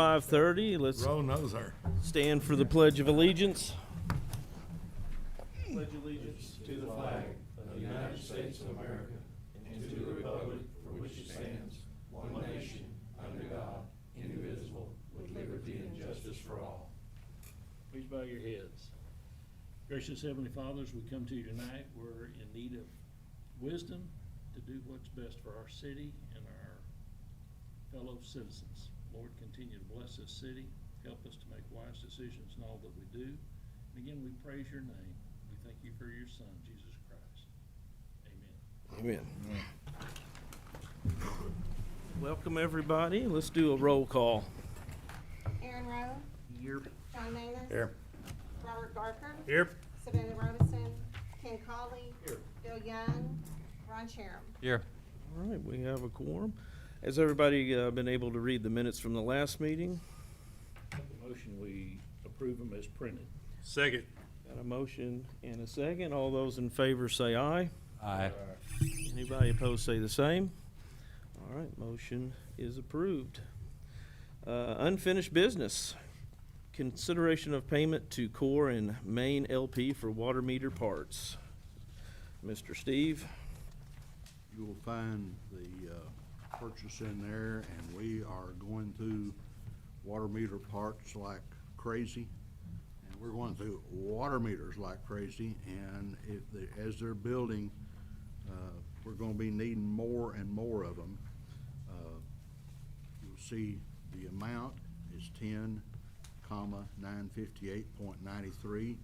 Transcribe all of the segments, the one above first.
5:30. Let's Roe knows her. stand for the Pledge of Allegiance. Pledge allegiance to the flag of the United States of America and to the republic for which it stands, one nation, under God, indivisible, with liberty and justice for all. Please bow your heads. Gracious Heavenly Fathers, we come to you tonight. We're in need of wisdom to do what's best for our city and our fellow citizens. Lord, continue to bless this city. Help us to make wise decisions in all that we do. And again, we praise your name. We thank you for your Son, Jesus Christ. Amen. Amen. Welcome, everybody. Let's do a roll call. Aaron Rowe. Here. John Manus. Here. Robert Barker. Here. Savannah Robinson. Ken Colley. Here. Bill Young. Ron Sharon. Here. All right, we have a quorum. Has everybody been able to read the minutes from the last meeting? Make a motion, we approve them as printed. Second. Got a motion and a second. All those in favor say aye. Aye. Anybody opposed say the same. All right, motion is approved. Unfinished business. Consideration of payment to Core and Main LP for water meter parts. Mr. Steve? You will find the purchase in there, and we are going through water meter parts like crazy. And we're going through water meters like crazy, and as they're building, we're gonna be needing more and more of them. You'll see the amount is 10,958.93.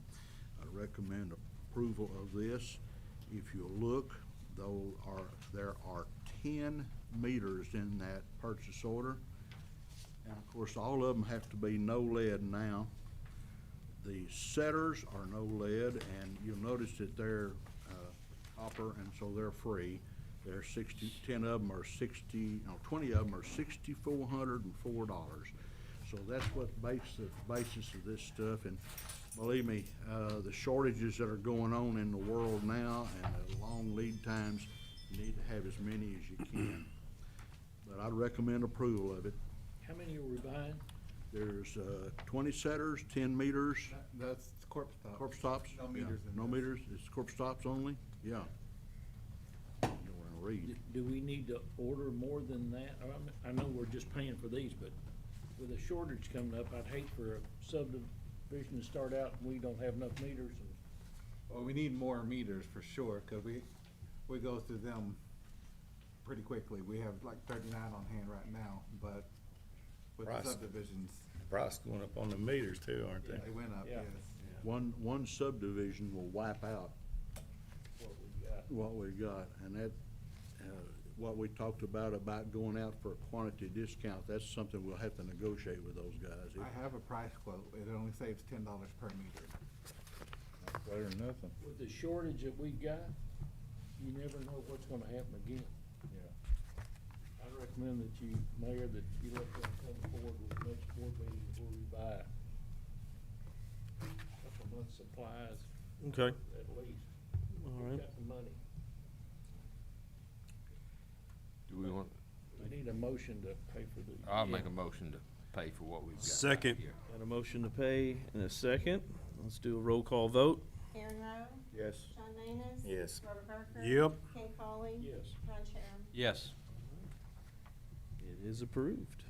I recommend approval of this. If you look, there are 10 meters in that purchase order. And of course, all of them have to be no lead now. The setters are no lead, and you'll notice that they're copper, and so they're free. They're 10 of them are 20 of them are $6,404. So that's what makes the basis of this stuff. And believe me, the shortages that are going on in the world now and the long lead times, you need to have as many as you can. But I'd recommend approval of it. How many are we buying? There's 20 setters, 10 meters. That's corpse stops. Corpse stops? No meters Yeah. in No this. meters? It's corpse stops only? Yeah. You don't wanna read. Do we need to order more than that? I know we're just paying for these, but with a shortage coming up, I'd hate for a subdivision to start out and we don't have enough meters. Well, we need more meters for sure, cause we go through them pretty quickly. We have like 39 on hand right now, but with the Price. subdivisions, Price going up on the meters too, aren't they? they went up, Yeah. yes. One subdivision will wipe out What we got. what we got, and that, what we talked about going out for a quantity discount, that's something we'll have to negotiate with those guys. I have a price quote. It only saves $10 per meter. That's better than nothing. With the shortage that we got, you never know what's gonna happen again. Yeah. I recommend that you, Mayor, that you let them come forward with the next board meeting before we buy a couple months' supplies Okay. at least. All We've right. got the money. Do we want, We need a motion to pay for the. I'll make a motion to pay for what we've got. Second. here. Got a motion to pay in a second. Let's do a roll call vote. Aaron Rowe. Yes. John Manus. Yes. Robert Barker. Yep. Ken Colley. Yes. Ron Sharon. Yes. It is approved.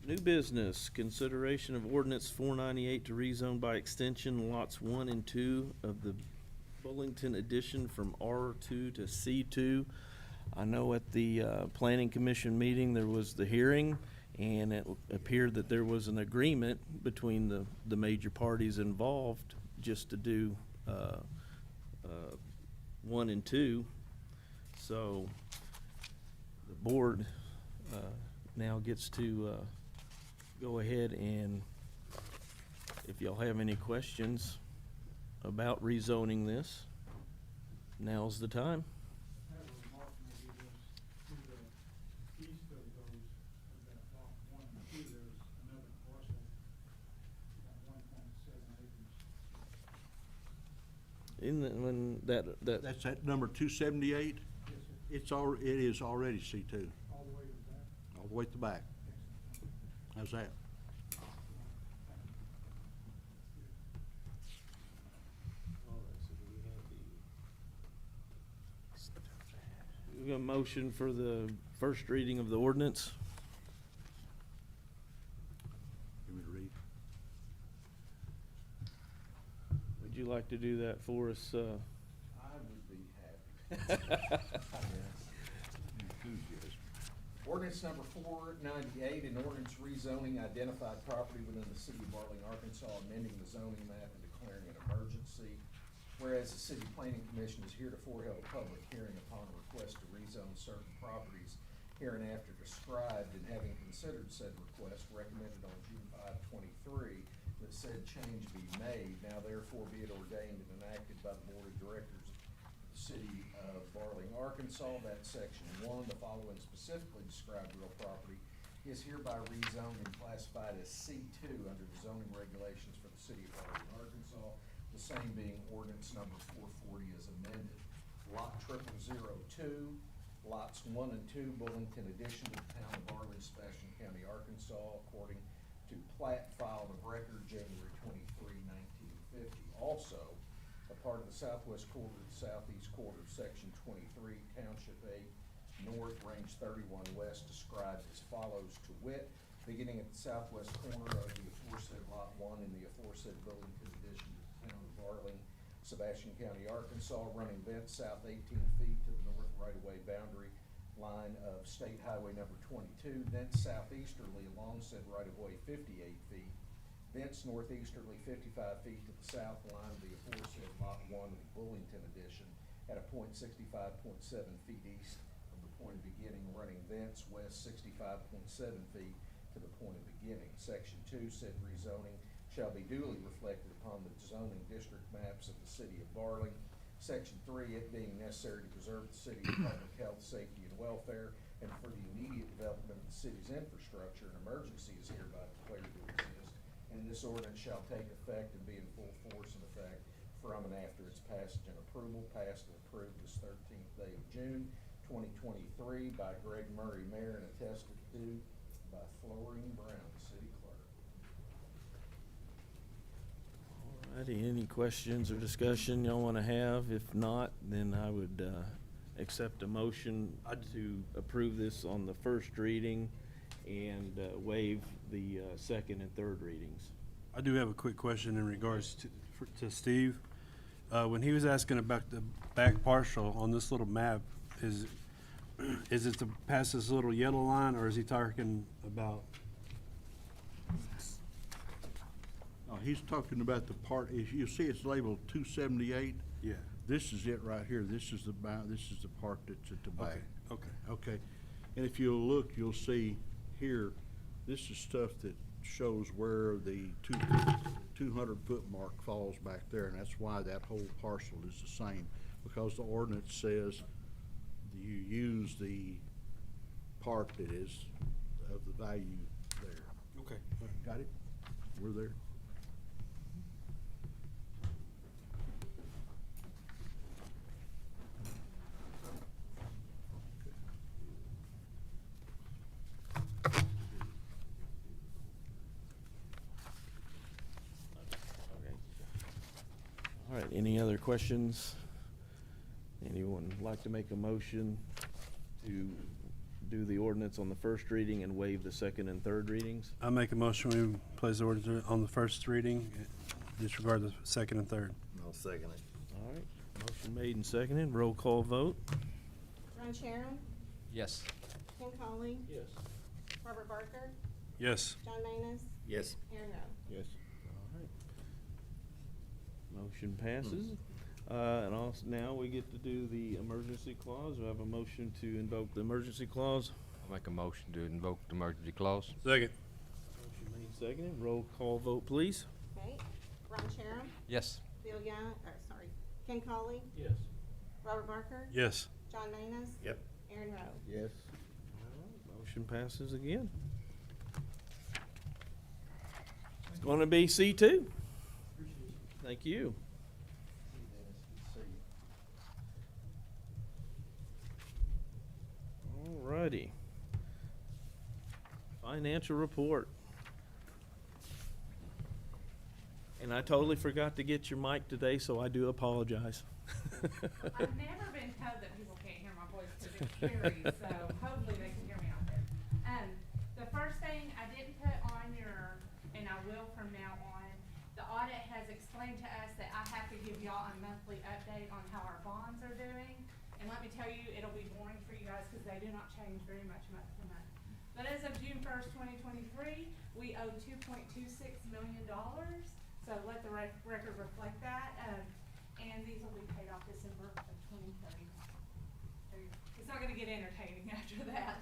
New business, consideration of ordinance 498 to rezone by extension lots 1 and 2 of the Bullington addition from R2 to C2. I know at the Planning Commission meeting, there was the hearing, and it appeared that there was an agreement between the major parties involved just to do 1 and 2. So the board now gets to go ahead, and if y'all have any questions about rezoning this, now's the time. I have a remark maybe to the east of those, of that block 1 and 2, there's another parcel, about 1.7 acres. In the, when that That's at number 278? Yes, sir. It is already C2. All the way to the back. the way to the back. How's that? We got a motion for the first reading of the ordinance. Give me to read. Would you like to do that for us? I would be happy. Enthusiasm. Ordinance number 498, an ordinance rezoning identified property within the city of Barling, Arkansas, amending the zoning map and declaring an emergency. Whereas the city planning commission has heretofore held a public hearing upon a request to rezone certain properties hereinafter described, and having considered said request, recommended on June 5, 23 that said change be made. Now therefore be it ordained and enacted by the board of directors of the city of Barling, Arkansas, that section 1, the following specifically described real property is hereby rezoned and classified as C2 under the zoning regulations for the city of Barling, Arkansas, the same being ordinance number 440 as amended. Lot 0002, lots 1 and 2, Bullington addition to the town of Barling, Sebastian County, Arkansas, according to plat filed of record January 23, 1950. Also, a part of the southwest quarter of the southeast quarter of section 23, township 8, north, range 31 west, described as follows, to wit, beginning at the southwest corner of the aforesaid lot 1 in the aforesaid Bullington addition to the town of Barling, Sebastian County, Arkansas, running thence south 18 feet to the north right-of-way boundary line of State Highway number 22, thence southeasterly along said right-of-way 58 feet, thence northeasterly 55 feet to the south line of the aforesaid lot 1 of the Bullington addition at a point 65.7 feet east of the point of beginning, running thence west 65.7 feet to the point of beginning. Section 2, said rezoning shall be duly reflected upon the zoning district maps of the city of Barling. Section 3, it being necessary to preserve the city's public health, safety, and welfare, and for the immediate development of the city's infrastructure, an emergency is hereby declared to exist, and this ordinance shall take effect and be in full force and effect from and after its passage and approval, passed and approved this 13th day of June, 2023, by Greg Murray, Mayor, and attested to by Florine Brown, City Clerk. Alrighty, any questions or discussion y'all wanna have? If not, then I would, accept a motion to approve this on the first reading and, waive the, second and third readings. I do have a quick question in regards to Steve. When he was asking about the back partial on this little map, is it to pass this little yellow line, or is he talking about? No, he's talking about the part, if you see it's labeled 278, Yeah. this is it right here. This is the this is the part that's at the back. Okay. Okay, and if you'll look, you'll see here, this is stuff that shows where the 200-foot mark falls back there, and that's why that whole parcel is the same, because the ordinance says you use the part that is of the value there. Okay. Got it? We're there. All right, any other questions? Anyone like to make a motion to do the ordinance on the first reading and waive the second and third readings? I make a motion we place the ordinance on the first reading, disregard the second and third. I'll second it. All right, motion made and seconded, roll call vote. Ron Sharon, Yes. Ken Coley, Yes. Robert Barker, Yes. John Manus, Yes. Aaron Rowe. Yes. All right. Motion passes. And also, now we get to do the emergency clause. We have a motion to invoke the emergency clause. I'll make a motion to invoke the emergency clause. Second. Motion made, seconded. Roll call vote, please. Okay, Ron Sharon, Yes. Bill Young, Ken Coley, Yes. Robert Barker, Yes. John Manus, Yep. Aaron Rowe. Yes. Motion passes again. It's gonna be C2. Thank you. Alrighty. Financial report. And I totally forgot to get your mic today, so I do apologize. I've never been told that people can't hear my voice because it carries, so hopefully they can hear me out there. The first thing I didn't put on your, and I will from now on, the audit has explained to us that I have to give y'all a monthly update on how our bonds are doing. And let me tell you, it'll be boring for you guys because they do not change very much month to month. But as of June 1st, 2023, we owe $2.26 million. So let the record reflect that. And these will be paid off December of 2030. It's not gonna get entertaining after that.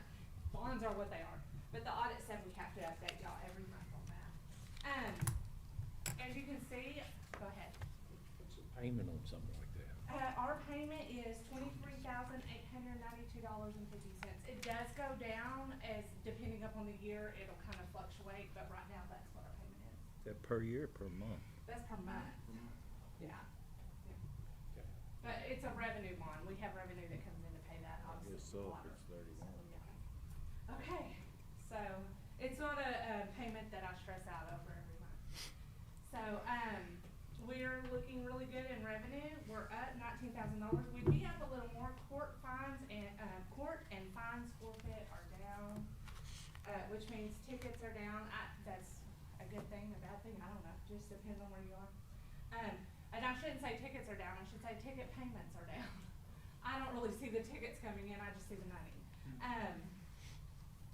Bonds are what they are. But the audit said we have to update y'all every month on that. As you can see, go ahead. What's the payment on something like that? Our payment is $23,892.50. It does go down as, depending upon the year, it'll kind of fluctuate, but right now, that's what our payment is. Is that per year or per month? That's per month. Yeah. Okay. But it's a revenue bond. We have revenue that comes in to pay that, I obviously. guess so, if water. it's 31. Yeah. Okay, so it's not a payment that I stress out over every month. So, we're looking really good in revenue. We're up $19,000. We'd be up a little more. Court and fines forfeit are down, which means tickets are down. That's a good thing, a bad thing, I don't know, just depends on where you are. And I shouldn't say tickets are down, I should say ticket payments are down. I don't really see the tickets coming in, I just see the money.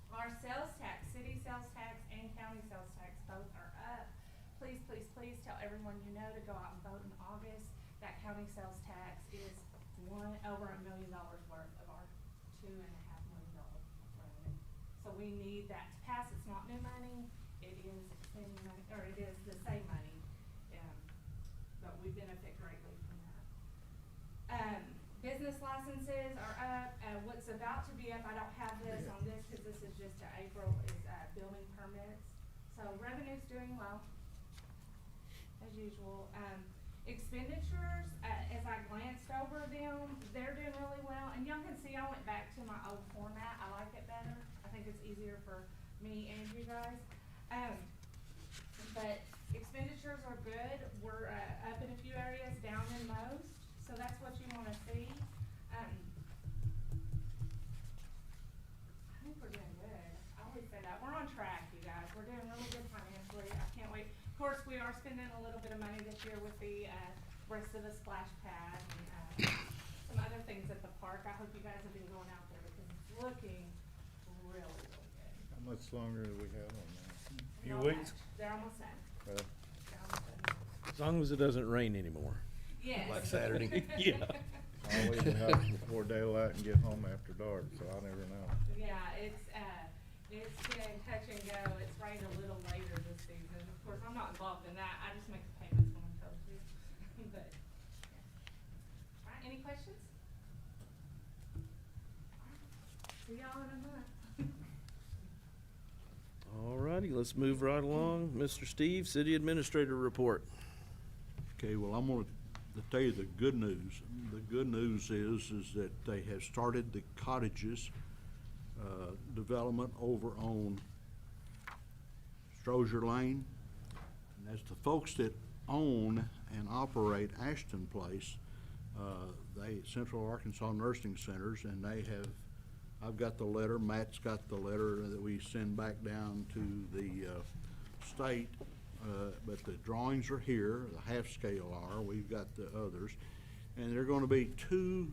Our sales tax, city sales tax and county sales tax both are up. Please, please, please tell everyone you know to go out and vote in August. That county sales tax is over $1 million worth of our $2.5 million revenue. So we need that to pass. It's not new money. It is spending money, or it is the same money. But we benefit greatly from that. Business licenses are up. What's about to be up, I don't have this on this because this is just to April, is building permits. So revenue's doing well, as usual. Expenditures, as I glanced over them, they're doing really well. And y'all can see I went back to my old format. I like it better. I think it's easier for me and you guys. But expenditures are good. We're up in a few areas, down in most. So that's what you wanna see. I think we're doing good. I always say that. We're on track, you guys. We're doing really good financially. I can't wait. Of course, we are spending a little bit of money this year with the rest of the splash pad and some other things at the park. I hope you guys have been going out there because it's looking really, really good. How much longer do we have on that? Few Not weeks? much. They're almost done. Well, They're almost done. As long as it doesn't rain anymore. Yes. Like Saturday? Yeah. I always have before daylight and get home after dark, so I never know. Yeah, it's been touch and go. It's rained a little later this season. Of course, I'm not involved in that. I just make the payments when I'm told to. But, yeah. All right, any questions? All right. See y'all in a month. All righty, let's move right along. Mr. Steve, City Administrator report. Okay, well, I'm gonna tell you the good news. The good news is that they have started the cottages, development over on Strozier Lane. And that's the folks that own and operate Ashton Place, Central Arkansas Nursing Centers, and they have, I've got the letter, Matt's got the letter that we send back down to the state, but the drawings are here, the half scale are, we've got the others. And there are gonna be two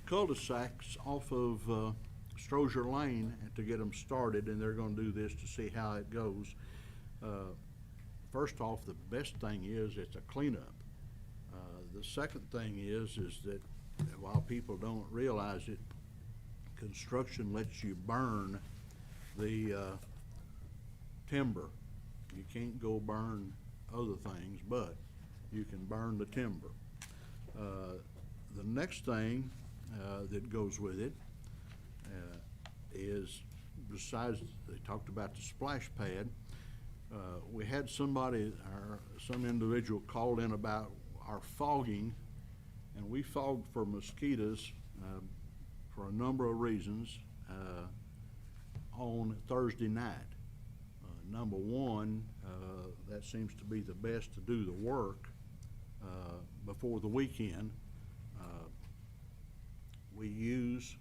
cul-de-sacs off of Strozier Lane to get them started, and they're gonna do this to see how it goes. First off, the best thing is it's a cleanup. The second thing is that while people don't realize it, construction lets you burn the timber. You can't go burn other things, but you can burn the timber. The next thing that goes with it is, besides, they talked about the splash pad, we had somebody, or some individual called in about our fogging, and we fogged for mosquitoes for a number of reasons. on Thursday night. Number one, that seems to be the best to do the work before the weekend. We use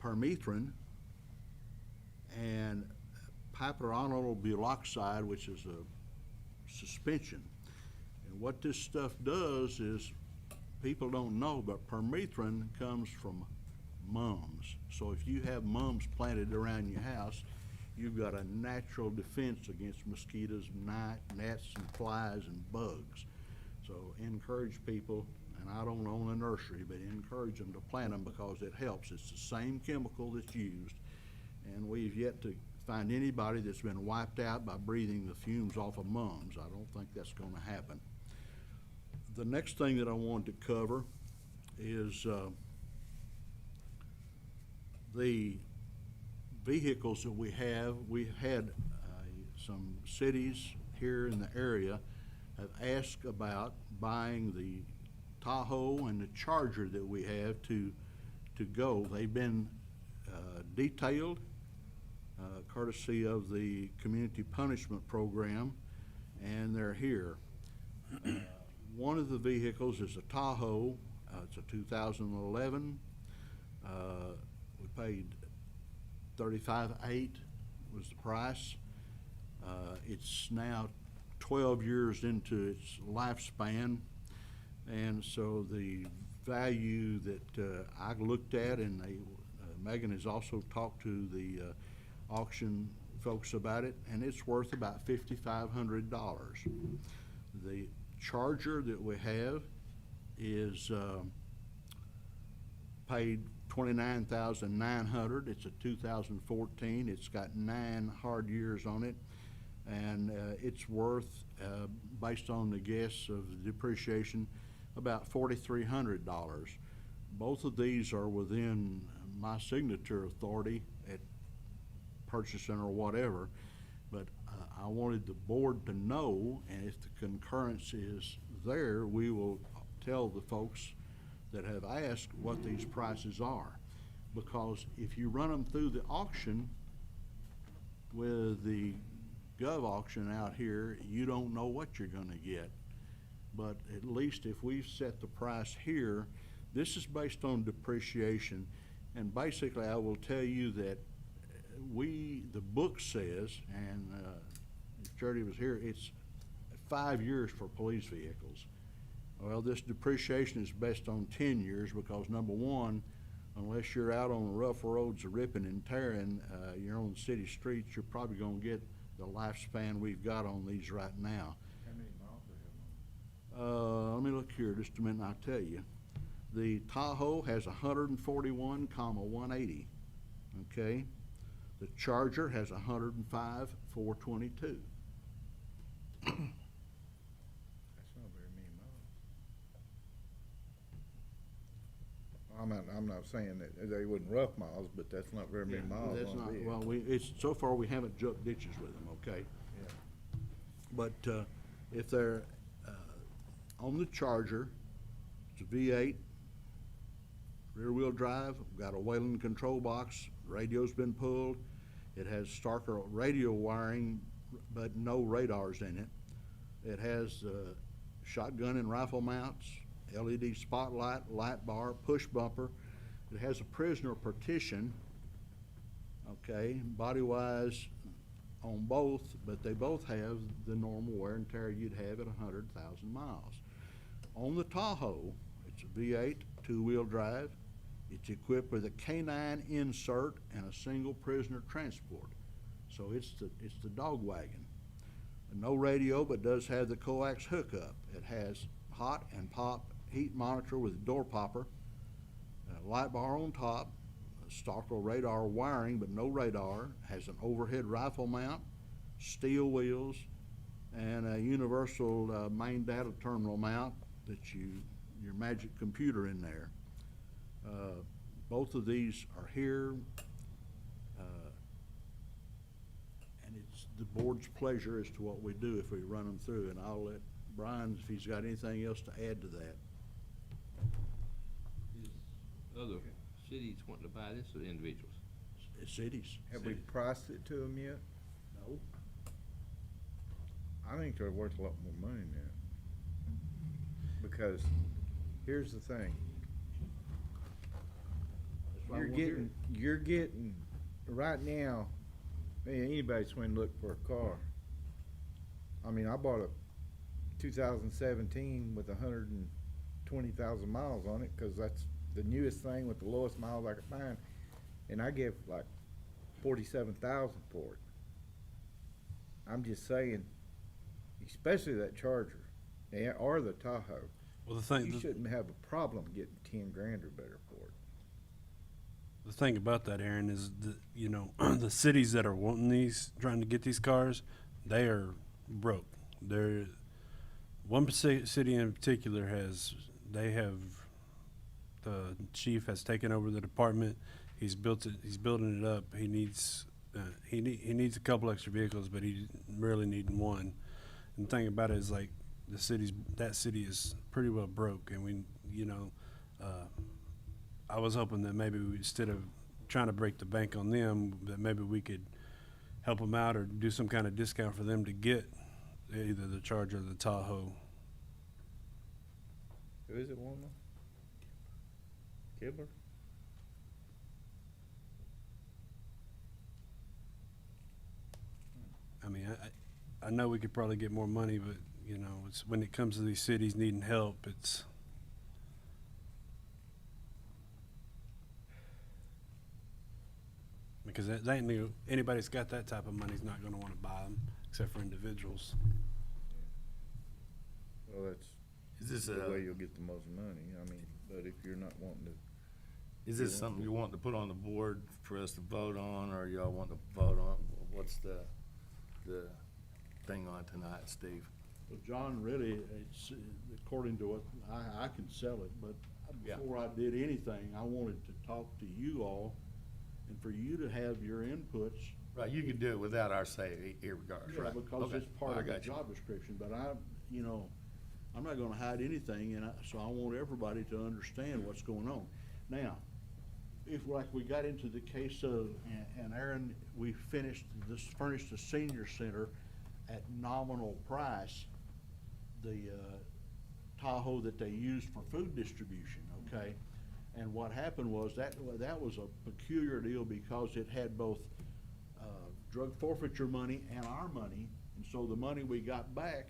permethrin and piperonal buloxide, which is a suspension. And what this stuff does is, people don't know, but permethrin comes from mums. So if you have mums planted around your house, you've got a natural defense against mosquitoes, gnats, and flies, and bugs. So encourage people, and I don't own a nursery, but encourage them to plant them because it helps. It's the same chemical that's used, and we've yet to find anybody that's been wiped out by breathing the fumes off of mums. I don't think that's gonna happen. The next thing that I wanted to cover is the vehicles that we have. We've had some cities here in the area have asked about buying the Tahoe and the Charger that we have to go. They've been detailed courtesy of the Community Punishment Program, and they're here. One of the vehicles is a Tahoe. It's a 2011. We paid $35,800 was the price. It's now 12 years into its lifespan, and so the value that I looked at, and Megan has also talked to the auction folks about it, and it's worth about $5,500. The Charger that we have is paid $29,900. It's a 2014. It's got 9 hard years on it, and it's worth, based on the guess of the depreciation, about $4,300. Both of these are within my signature authority at purchasing or whatever, but I wanted the board to know, and if the concurrence is there, we will tell the folks that have asked what these prices are. Because if you run them through the auction with the gov auction out here, you don't know what you're gonna get. But at least if we've set the price here, this is based on depreciation. And basically, I will tell you that the book says, and if Charity was here, it's 5 years for police vehicles. Well, this depreciation is based on 10 years because, number one, unless you're out on the rough roads ripping and tearing, you're on city streets, you're probably gonna get the lifespan we've got on these right now. How many miles do they have? Let me look here just a minute and I'll tell you. The Tahoe has 141,180, okay? The Charger has 105,422. That's not very many miles. I'm not saying that they wouldn't rough miles, but that's not very many miles That's on a not, vehicle. well, so far we haven't jumped ditches with them, okay? Yeah. But if they're on the Charger, it's a V8, rear-wheel drive, got a Whelen control box, radio's been pulled. It has Starker radio wiring, but no radars in it. It has shotgun and rifle mounts, LED spotlight, light bar, push bumper. It has a prisoner partition, okay, body-wise on both, but they both have the normal wear and tear you'd have at 100,000 miles. On the Tahoe, it's a V8, 2-wheel drive. It's equipped with a K9 insert and a single prisoner transport. So it's the dog wagon. No radio, but does have the coax hookup. It has hot and pop heat monitor with door popper, a light bar on top, a Starker radar wiring, but no radar, has an overhead rifle mount, steel wheels, and a universal main data terminal mount that your magic computer in there. Both of these are here, and it's the board's pleasure as to what we do if we run them through, and I'll let Brian, if he's got anything else to add to that. Is other cities wanting to buy this or individuals? cities. Have we priced it to them yet? No. I think they're worth a lot more money than that. Because, here's the thing. That's why I wanna hear it. You're getting, right now, man, anybody's when look for a car. I mean, I bought a 2017 with 120,000 miles on it, cause that's the newest thing with the lowest miles I could find. And I gave like 47,000 for it. I'm just saying, especially that Charger, or the Tahoe, Well, the thing, you shouldn't have a problem getting 10 grand or better for it. the thing about that, Aaron, is that, you know, the cities that are wanting these, trying to get these cars, they are broke. They're, one city in particular the chief has taken over the department. He's building it up. He needs a couple extra vehicles, but he really needing one. And the thing about it is, like, that city is pretty well broke, and I was hoping that maybe instead of trying to break the bank on them, that maybe we could help them out or do some kind of discount for them to get either the Charger or the Tahoe. Who is it, woman? Kibler? I mean, I know we could probably get more money, but, you know, it's when it comes to these cities needing help, it's, because anybody that's got that type of money is not gonna wanna buy them, except for individuals. Well, that's Is this the way you'll get the most money. I mean, but if you're not wanting to, is this something you want to put on the board for us to vote on, or y'all want to vote on? What's the thing on tonight, Steve? Well, John, really, it's, according to what, I can sell it, but Yeah. before I did anything, I wanted to talk to you all and for you to have your inputs. Right, you could do it without our say, irregardless, Yeah, right? because Okay. it's part I of the got you. job description, but I'm not gonna hide anything, and so I want everybody to understand what's going on. Now, if like we got into the case of, and Aaron, we furnished the senior center at nominal price, the Tahoe that they used for food distribution, okay? And what happened was that was a peculiar deal because it had both drug forfeiture money and our money. And so the money we got back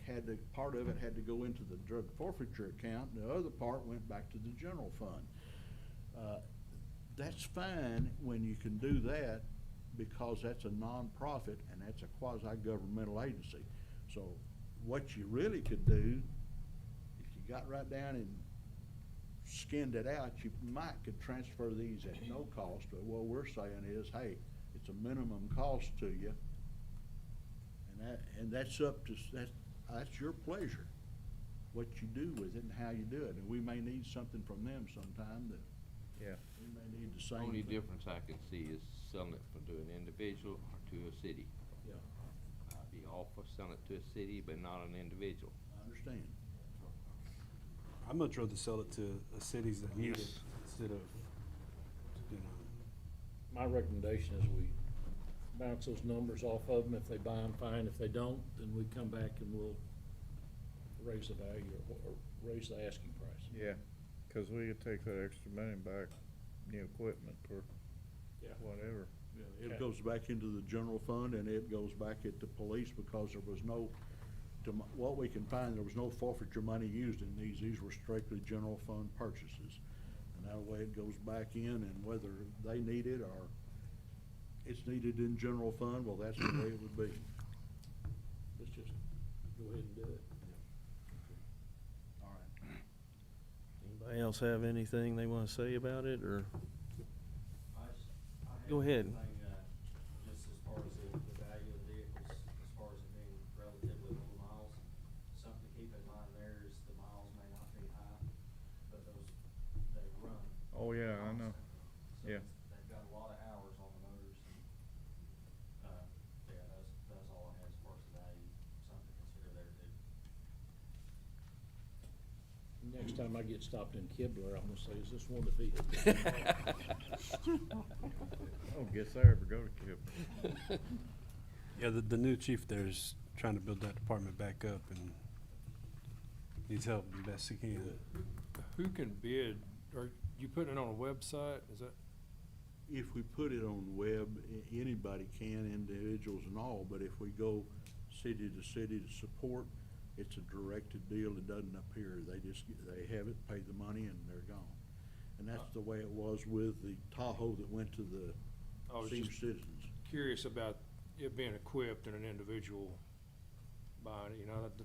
part of it had to go into the drug forfeiture account, and the other part went back to the general fund. That's fine when you can do that, because that's a nonprofit and that's a quasi-governmental agency. So what you really could do, if you got right down and skinned it out, you could transfer these at no cost. But what we're saying is, hey, it's a minimum cost to you. And that's up to, that's your pleasure, what you do with it and how you do it. And we may need something from them sometime that yeah. we may need the same. Only thing. difference I can see is selling it to an individual or to a city. Yeah, I'd be all for selling it to a city, but not an individual. I understand. I'd much rather sell it to cities that need it Yes. instead of, you know. My recommendation is we bounce those numbers off of them. If they buy them, fine. If they don't, then we come back and we'll raise the value or raise the asking price. Yeah, cause we could take that extra money back, new equipment or Yeah. whatever. Yeah, Okay. it goes back into the general fund, and it goes back at the police, because there was no, what we can find, there was no forfeiture money used in these. These were strictly general fund purchases. And that way it goes back in, and whether they need it or it's needed in general fund, well, that's the way it would be. Let's just go ahead and do it. All right. Anybody else have anything they wanna say about it, or? Go ahead. Just as far as the value of the vehicles, as far as it being relatively low miles, something to keep in mind there is the miles may not be high, but they run. Oh, yeah, I know. So Yeah. they've got a lot of hours on the motors, and, yeah, that's all I had as far as the value, something to consider there too. Next time I get stopped in Kibler, I'm gonna say, is this one of the vehicles? I don't guess I ever go to Kip. Yeah, the new chief there's trying to build that department back up and needs help the best he can. Who can bid? Are you putting it on a website? Is that? If we put it on the web, anybody can, individuals and all, but if we go city to support, it's a directed deal. It doesn't appear. They have it, pay the money, and they're gone. And that's the way it was with the Tahoe that went to the I was senior just citizens. curious about it being equipped and an individual buying it, you know, that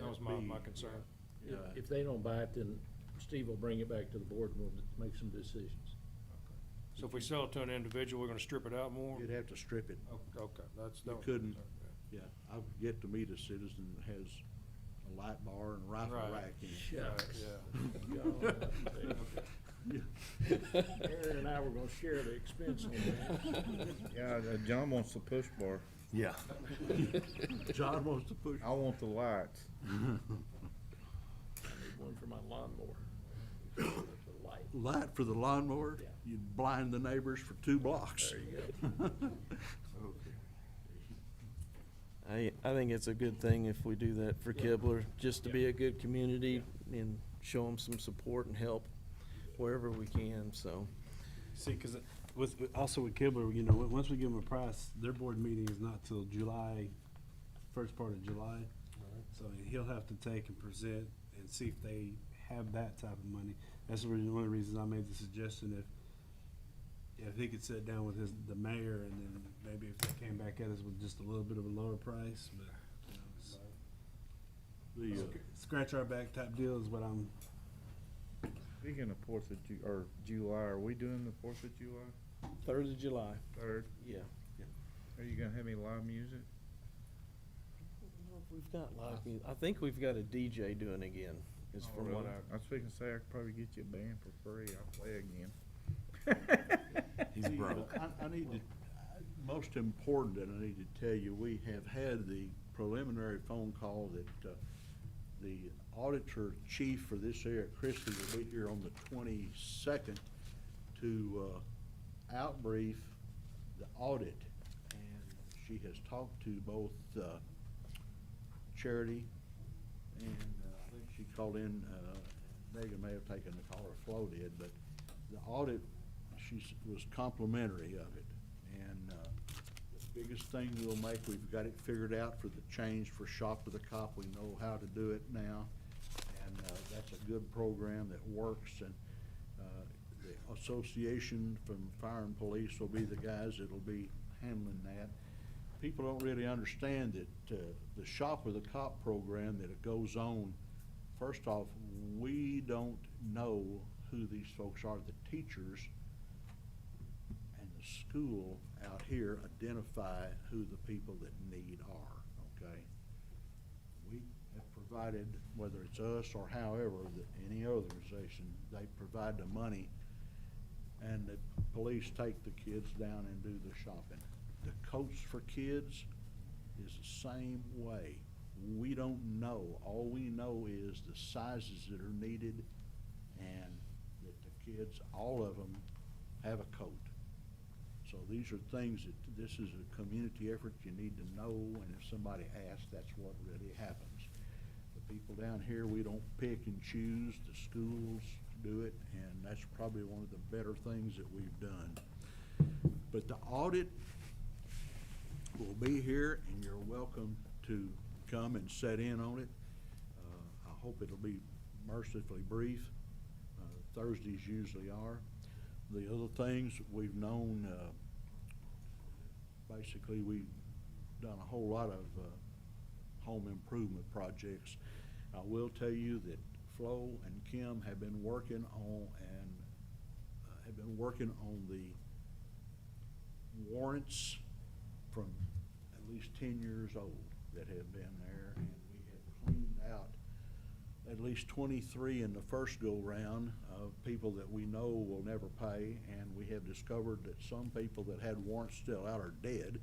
was my concern. Yeah. If they don't buy it, then Steve will bring it back to the board and we'll make some decisions. So if we sell it to an individual, we're gonna strip it out more? You'd have to strip it. Okay, that You was my couldn't, concern, yeah. yeah, I've yet to meet a citizen that has a light bar and a rifle Right. rack in it. Shucks. Yeah. Aaron and I were gonna share the expense on that. Yeah, John wants the push bar. Yeah. John wants to push. I want the lights. I need one for my lawnmower. The light. Light for the lawnmower? Yeah. You'd blind the neighbors for 2 blocks. There you go. I think it's a good thing if we do that for Kibler, just to be a good community and show them some support and help wherever we can, so. See, cause also with Kibler, you know, once we give them a price, their board meeting is not till July, first part of July. So he'll have to take and present and see if they have that type of money. That's one of the reasons I made the suggestion if he could sit down with the mayor and then maybe if they came back at us with just a little bit of a lower price, but, you know, scratch our back type deal is what I'm. Speaking of July, are we doing the 4th of July? 3rd of July, 3rd? yeah. Are you gonna have any live music? We've got live music. I think we've got a DJ doing again, is Oh, from what really? I. I was thinking, say I could probably get you a band for free. I'll play again. He's broke. I need to, most important that I need to tell you, we have had the preliminary phone call that the auditor chief for this area, Christie, will be here on the 22nd to outbrief the audit. And she has talked to both Charity and I think she called in, Megan may have taken the call or Flo did, but the audit, she was complimentary of it. And the biggest thing we'll make, we've got it figured out for the change for Shop with a Cop. We know how to do it now. And that's a good program that works. And the association from fire and police will be the guys that'll be handling that. People don't really understand that the Shop with a Cop program that it goes on, first off, we don't know who these folks are. The teachers and the school out here identify who the people that need are, okay? We have provided, whether it's us or however, any other organization, they provide the money and the police take the kids down and do the shopping. The Coats for Kids is the same way. We don't know. All we know is the sizes that are needed and that the kids, all of them, have a coat. So these are things that, this is a community effort you need to know, and if somebody asks, that's what really happens. The people down here, we don't pick and choose. The schools do it, and that's probably one of the better things that we've done. But the audit will be here, and you're welcome to come and set in on it. I hope it'll be mercifully brief. Thursdays usually are. The other things we've known, basically we've done a whole lot of home improvement projects. I will tell you that Flo and Kim have been working on the warrants from at least 10 years old that have been there, and we have cleaned out at least 23 in the first go-round of people that we know will never pay, and we have discovered that some people that had warrants still out are dead,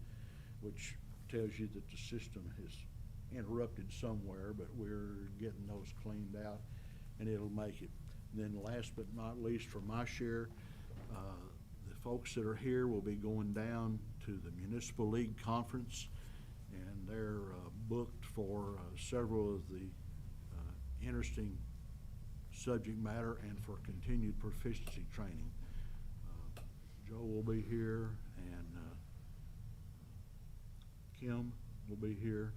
which tells you that the system has interrupted somewhere, but we're getting those cleaned out. and it'll make it. And then last but not least, for my share, the folks that are here will be going down to the Municipal League Conference, and they're booked for several of the interesting subject matter and for continued proficiency training. Joe will be here, and Kim will be here,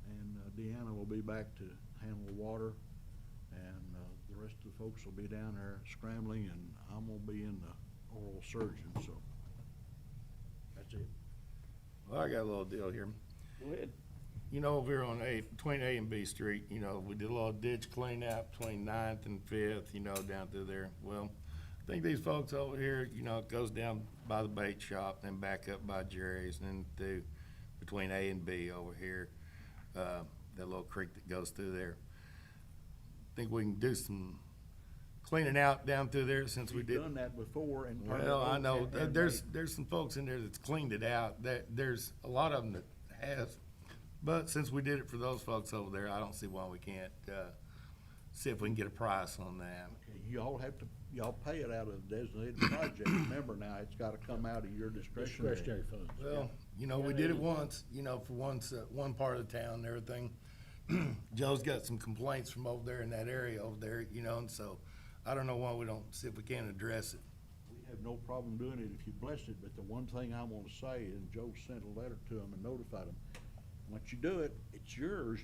and Deanna will be back to handle the water, and the rest of the folks will be down there scrambling, and I'm gonna be in the oral surgeon, so that's it. Well, I got a little deal here. Go ahead. You know, over here on between A and B Street, you know, we did a little ditch clean out between 9th and 5th, you know, down through there. Well, I think these folks over here, you know, it goes down by the bait shop, then back up by Jerry's, and then through between A and B over here, that little creek that goes through there. Think we can do some cleaning out down through there since we We've did. done that before, and. Well, I know, and there's some folks in there that's cleaned it out, there's a lot of them that has, but since we did it for those folks over there, I don't see why we can't, see if we can get a price on that. Okay, y'all pay it out of the designated project. Remember now, it's gotta come out of your discretionary. Discretionary funds. Well, you know, we did it once, you know, for once, one part of the town and everything. Joe's got some complaints from over there in that area over there, you know, and so I don't know why we don't see if we can address it. We have no problem doing it if you bless it, but the one thing I wanna say, and Joe sent a letter to them and notified them, once you do it, it's yours,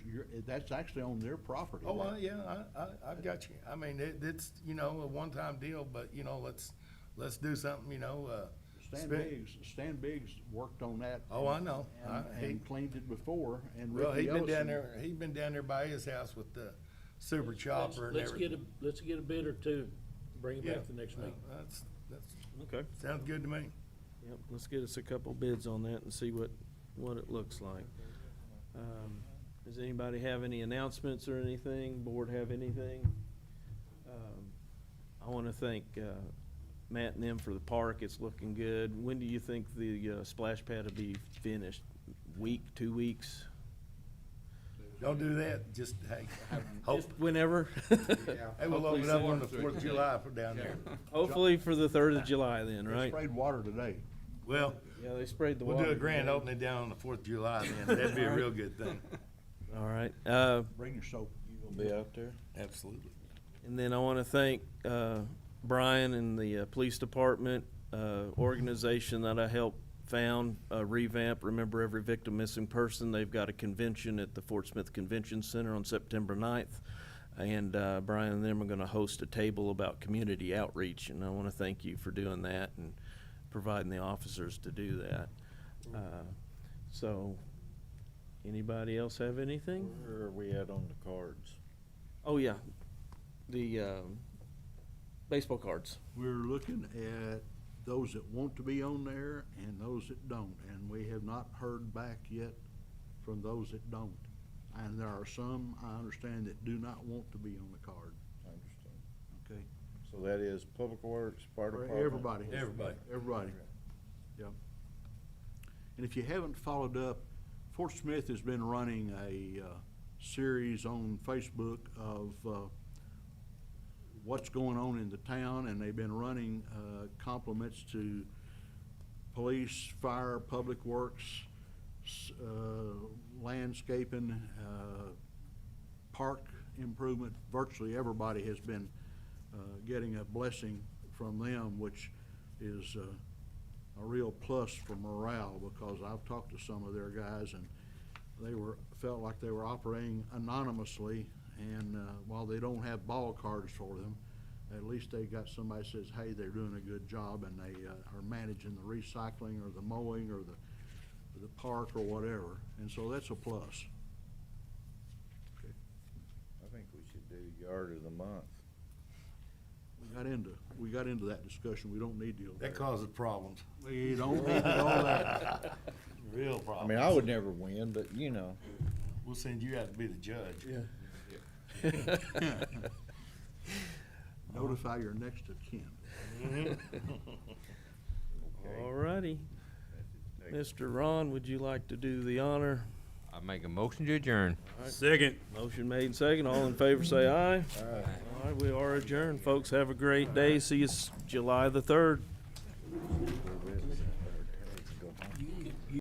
that's actually on their property. Oh, yeah, I got you. I mean, it's, you know, a one-time deal, but, you know, let's do something, you know, Stan Biggs worked on that. Oh, I know. And cleaned it before, and Well, Ricky Ellison. he's been down there by his house with the super chopper and Let's everything. let's get a bid or two, bring it Yeah, back the next meeting. That's, Okay. sounds good to me. Yep, let's get us a couple bids on that and see what it looks like. Does anybody have any announcements or anything? Board have anything? I wanna thank, Matt and them for the park. It's looking good. When do you think the, splash pad will be finished? Week, 2 weeks? Don't do that, just, hey, hope, Just whenever? hey, we'll open it up on the 4th of July for down there. Hopefully for the 3rd of July then, They right? sprayed water today. Well, Yeah, they sprayed the we'll water. do a grand today. opening down on the 4th of July then. That'd be a real good thing. All right, Bring your soap. be out there? Absolutely. And then I want to thank Brian and the police department organization that I helped found, revamp, Remember Every Victim Missing Person. They've got a convention at the Fort Smith Convention Center on September 9th. And Brian and them are going to host a table about community outreach. And I want to thank you for doing that and providing the officers to do that. So, anybody else have anything? Where are we at on the cards? Oh, yeah, the baseball cards. We're looking at those that want to be on there and those that don't, and we have not heard back yet from those that don't. And there are some, I understand, that do not want to be on the card, I understand. okay? So that is Public Works, Fire For Department? everybody. Everybody. Yep. And if you haven't followed up, Fort Smith has been running a series on Facebook of what's going on in the town, and they've been running compliments to police, fire, public works, landscaping, park improvement. Virtually everybody has been getting a blessing from them, which is a real plus for morale, because I've talked to some of their guys, and they felt like they were operating anonymously, and while they don't have ball cards for them, at least they got somebody says, hey, they're doing a good job, and they are managing the recycling or the mowing or the park or whatever, and so that's a plus. Okay. I think we should do Yard of the Month. We got into that discussion. We don't need to. That causes problems. We don't need to go there. Real I problems. mean, I would never win, but you know. We'll send you out to be the judge. Yeah. Notify your next of kin. All righty. Mr. Ron, would you like to do the honor? I make a motion to adjourn. Second. Motion made and second. All in favor say aye. All right, we are adjourned. Folks, have a great day. See you July the 3rd.